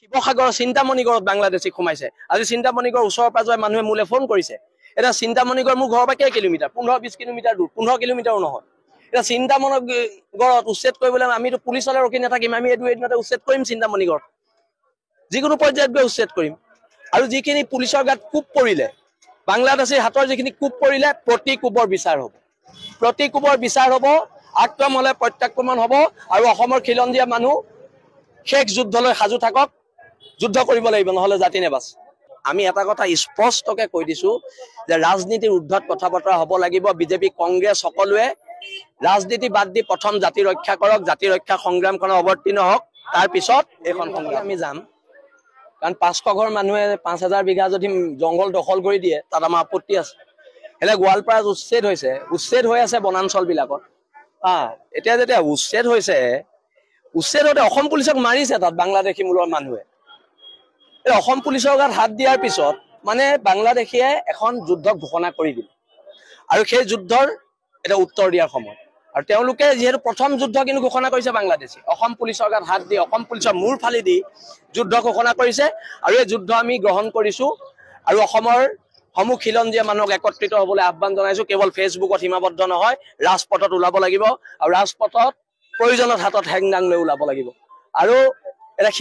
শিৱসাগৰৰ চিন্তামণিগড়ত বাংলাদেশী সোমাইছে। আজি চিন্তামণিগড় ওচৰৰ পাজৰে মানুহে মোলে ফোন কৰিছে। এটা চিন্তামণিগড় মোৰ ঘৰৰ পৰা কেই কিলোমিটাৰ, 15-20 কিলোমিটাৰ দূৰ, 15 কিলোমিটাৰো নহয়। এটা চিন্তামণিগড়ত উচ্ছেদ কৰিবলৈ আমিতো পুলিচলৈ ৰখি নাথাকিম, আমি এইটো এদিনতে উচ্ছেদ কৰিম চিন্তামণিগড়, যিকোনো পৰ্যায়ত গৈ উচ্ছেদ কৰিম। আৰু যিখিনি পুলিচৰ গাত কোব পৰিলে, বাংলাদেশীৰ হাতৰ যিখিনি কোব পৰিলে, প্ৰতি কোবৰ বিচাৰ হ'ব, প্ৰতি কোবৰ বিচাৰ হ'ব, আক্ৰমণ হ'লে প্ৰত্যাক্ৰমণ হ'ব। আৰু অসমৰ খিলঞ্জীয়া মানুহ শেষ যুদ্ধলৈ সাজু থাকক, যুদ্ধ কৰিব লাগিব, নহ'লে জাতি নেবাচ। আমি এটা কথা স্পষ্টকে কৈ দিছো যে ৰাজনীতিৰ ঊৰ্ধত কথা বতৰা হ'ব লাগিব। বিজেপি কংগ্ৰেছ সকলোৱে ৰাজনীতি বাদ দি প্ৰথম জাতি ৰক্ষা কৰক, জাতি ৰক্ষা সংগ্ৰামখনত অৱতীৰ্ণ হওক, তাৰপিছত এইখন সংগ্ৰাম আমি যাম। কাৰণ 500 ঘৰ মানুহে 5000 বিঘা যদি জংঘল দখল কৰি দিয়ে, তাত আমাৰ আপত্তি আছে। এনে গোৱালপাৰাত উচ্ছেদ হৈ আছে বনাঞ্চল বিলাকত। এতিয়া যেতিয়া উচ্ছেদ হৈছে, উচ্ছেদ হওঁতে অসম পুলিচক মাৰিছে তাত বাংলাদেশী মূলৰ মানুহে। অসম পুলিচৰ গাত হাত দিয়াৰ পিছত মানে বাংলাদেশীয়ে এখন যুদ্ধ ঘোষণা কৰি দিল, আৰু সেই যুদ্ধৰ এটা উত্তৰ দিয়াৰ সময়। আৰু তেওঁলোকে যিহেতু প্ৰথম যুদ্ধ কিন্তু ঘোষণা কৰিছে বাংলাদেশী, অসম পুলিচৰ গাত হাত দি, অসম পুলিচৰ মূৰ ফালি দি যুদ্ধ ঘোষণা কৰিছে। আৰু এই যুদ্ধ আমি গ্ৰহণ কৰিছো, আৰু অসমৰ সমূহ খিলঞ্জীয়া মানুহক একত্ৰিত হ'বলৈ আহ্বান জনাইছো। কেৱল ফেচবুকত সীমাবদ্ধ নহয়, ৰাজপথত ওলাব লাগিব, আৰু ৰাজপথত প্ৰয়োজনত হাতত হেংদাং লৈ ওলাব লাগিব। আৰু এটা